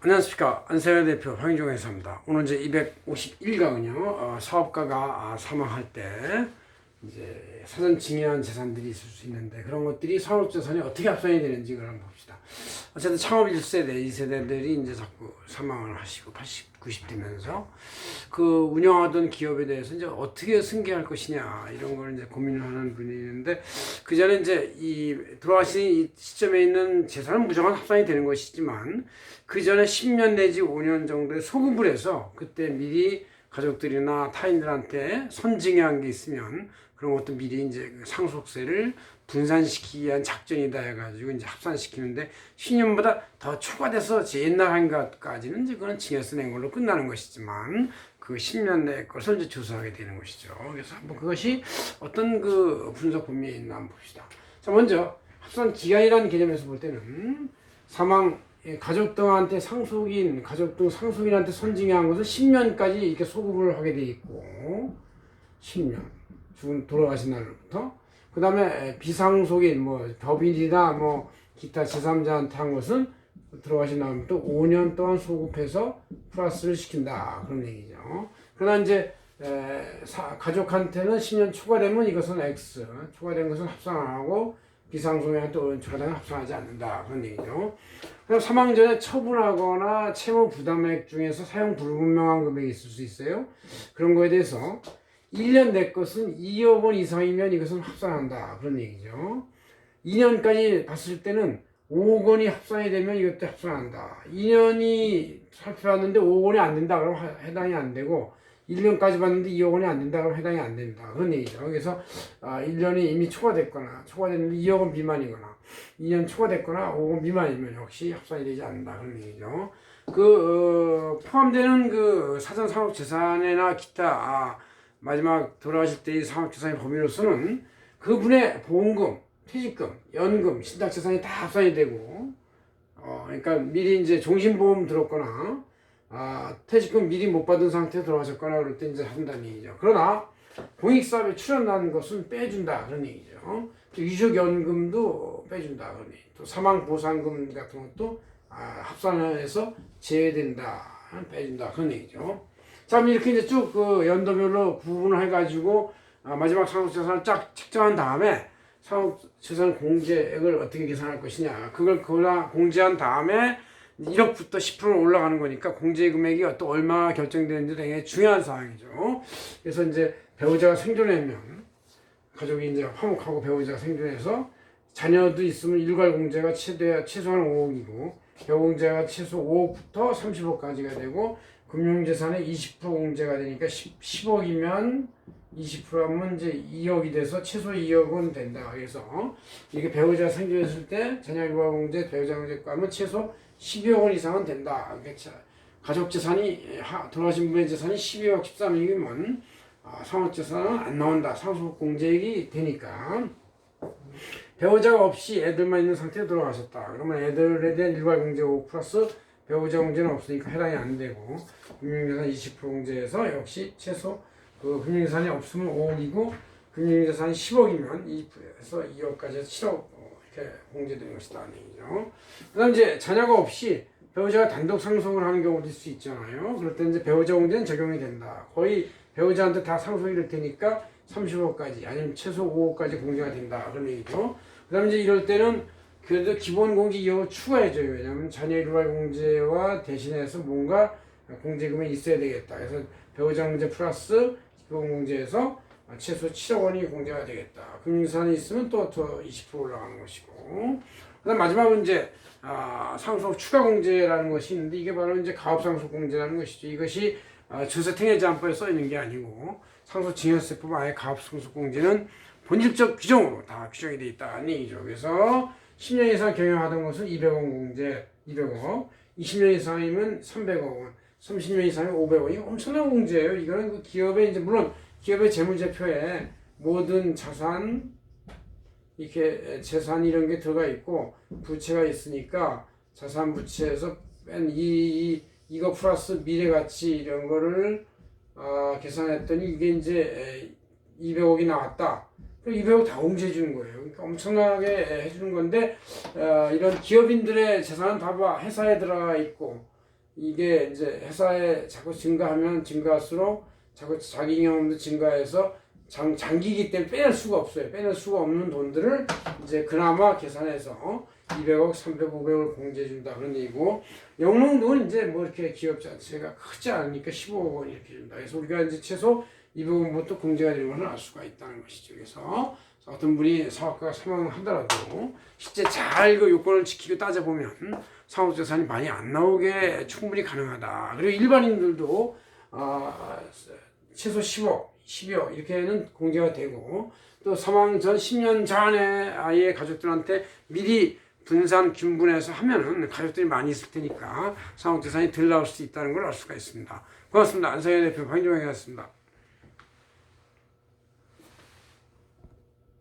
안녕하십니까. 안세현 대표 황인종 회사입니다. 오늘 이제 251강은요, 사업가가 사망할 때 이제 사전 증여한 재산들이 있을 수 있는데 그런 것들이 상업재산이 어떻게 합산이 되는지 그걸 한번 봅시다. 어쨌든 창업 1세대, 2세대들이 이제 자꾸 사망을 하시고 80, 90 되면서 그 운영하던 기업에 대해서 이제 어떻게 승계할 것이냐 이런 걸 이제 고민을 하는 분이 있는데 그 전에 이제 이 돌아가신 이 시점에 있는 재산은 무조건 합산이 되는 것이지만 그 전에 10년 내지 5년 정도의 소급을 해서 그때 미리 가족들이나 타인들한테 선증여한 게 있으면 그런 것도 미리 이제 상속세를 분산시키기 위한 작전이다 해가지고 이제 합산시키는데 10년보다 더 초과돼서 옛날 한 것까지는 이제 그건 증여세 낸 걸로 끝나는 것이지만 그 10년 내 것을 이제 조사하게 되는 것이죠. 그래서 한번 그것이 어떤 그 분석 범위에 있나 한번 봅시다. 자, 먼저 합산 기간이라는 개념에서 볼 때는 사망 가족 등한테 상속인, 가족 등 상속인한테 선증여한 것은 10년까지 이렇게 소급을 하게 돼 있고, 10년. 죽은, 돌아가신 날부터. 그 다음에 비상속인, 법인이나 기타 제3자한테 한 것은 들어가신 날부터 5년 동안 소급해서 플러스를 시킨다. 그런 얘기죠. 그러나 이제, 가족한테는 10년 초과되면 이것은 X, 초과된 것은 합산 안 하고, 비상속인한테 5년 초과되면 합산하지 않는다. 그런 얘기죠. 그럼 사망 전에 처분하거나 채무 부담액 중에서 사용 불분명한 금액이 있을 수 있어요. 그런 거에 대해서 1년 내 것은 2억 원 이상이면 이것은 합산한다. 그런 얘기죠. 2년까지 봤을 때는 5억 원이 합산이 되면 이것도 합산한다. 2년이 살펴봤는데 5억 원이 안 된다. 그러면 해당이 안 되고 1년까지 봤는데 2억 원이 안 된다. 그러면 해당이 안 된다. 그런 얘기죠. 그래서 1년이 이미 초과됐거나 초과됐는데 2억 원 미만이거나 2년 초과됐거나 5억 원 미만이면 역시 합산이 되지 않는다. 그런 얘기죠. 포함되는 그 사전 상업 재산이나 기타 마지막 돌아가실 때의 상업 재산의 범위로서는 그분의 보험금, 퇴직금, 연금, 신탁재산이 다 합산이 되고 그러니까 미리 이제 종신보험 들었거나 퇴직금 미리 못 받은 상태에 돌아가셨거나 그럴 때 이제 한다는 얘기죠. 그러나 공익사업에 출연한 것은 빼준다 그런 얘기죠. 유족연금도 빼준다 그런 얘기. 또 사망보상금 같은 것도 합산해서 제외된다, 빼준다 그런 얘기죠. 자, 이렇게 이제 쭉 그 연도별로 구분을 해가지고 마지막 상속재산을 쫙 책정한 다음에 상속재산 공제액을 어떻게 계산할 것이냐 그걸 공제한 다음에 1억부터 10% 올라가는 거니까 공제 금액이 또 얼마 결정되는지 되게 중요한 사항이죠. 그래서 이제 배우자가 생존하면 가족이 이제 화목하고 배우자가 생존해서 자녀도 있으면 일괄 공제가 최소한 5억이고 배우공제가 최소 5억부터 30억까지가 되고 금융재산의 20% 공제가 되니까 10억이면 20%하면 이제 2억이 돼서 최소 2억은 된다. 그래서 이게 배우자 생존했을 때 자녀 일괄 공제, 배우자 공제가 하면 최소 12억 원 이상은 된다. 가족 재산이 돌아가신 분의 재산이 12억 13억이면 상속재산은 안 나온다. 상속공제액이 되니까 배우자가 없이 애들만 있는 상태에 돌아가셨다. 그러면 애들에 대한 일괄 공제 5 플러스 배우자 공제는 없으니까 해당이 안 되고 금융재산 20% 공제에서 역시 최소 그 금융재산이 없으면 5억이고 금융재산이 10억이면 2%에서 2억까지 해서 7억 이렇게 공제되는 것이다. 그 다음 이제 자녀가 없이 배우자가 단독 상속을 하는 경우도 있을 수 있잖아요. 그럴 때 이제 배우자 공제는 적용이 된다. 거의 배우자한테 다 상속이 될 테니까 30억까지 아니면 최소 5억까지 공제가 된다. 그런 얘기죠. 그 다음에 이제 이럴 때는 그래도 기본 공제 2억을 추가해줘요. 왜냐하면 자녀 일괄 공제와 대신해서 뭔가 공제금이 있어야 되겠다. 그래서 배우자 공제 플러스 기본 공제에서 최소 7억 원이 공제가 되겠다. 금융재산이 있으면 또 더 20% 올라가는 것이고. 그 다음 마지막은 이제 상속 추가 공제라는 것이 있는데 이게 바로 이제 가업상속 공제라는 것이죠. 이것이 주세특례제한법에 써 있는 게 아니고 상속증여세법 아예 가업상속 공제는 본질적 규정으로 다 규정이 되어 있다는 얘기죠. 그래서 10년 이상 경영하던 것은 200억 공제, 200억, 20년 이상이면 300억 원, 30년 이상이면 500억. 이거 엄청난 공제예요. 이거는 그 기업의 이제 물론 기업의 재무제표에 모든 자산, 이렇게 재산 이런 게 들어가 있고 부채가 있으니까 자산 부채에서 뺀 이거 플러스 미래가치 이런 거를 계산했더니 이게 이제 200억이 나왔다. 200억 다 공제해 주는 거예요. 그러니까 엄청나게 해주는 건데 이런 기업인들의 재산은 다 회사에 들어가 있고 이게 이제 회사에 자꾸 증가할수록 자꾸 자기 경험도 증가해서 장기이기 때문에 빼낼 수가 없어요. 빼낼 수가 없는 돈들을 이제 그나마 계산해서 200억, 300억, 500억을 공제해준다 그런 얘기고, 영농도는 이제 뭐 이렇게 기업 자체가 크지 않으니까 15억 원 이렇게 준다. 그래서 우리가 이제 최소 200억부터 공제가 되는 것을 알 수가 있다는 것이죠. 그래서 어떤 분이 사업가가 사망하더라도 실제 잘 그 요건을 지키고 따져보면 상속재산이 많이 안 나오게 충분히 가능하다. 그리고 일반인들도 최소 10억, 12억 이렇게는 공제가 되고, 또 사망 전 10년 전에 아이의 가족들한테 미리 분산 균분해서 하면은 가족들이 많이 있을 테니까 상속재산이 덜 나올 수 있다는 걸 알 수가 있습니다. 고맙습니다. 안성현 대표 황정영이었습니다.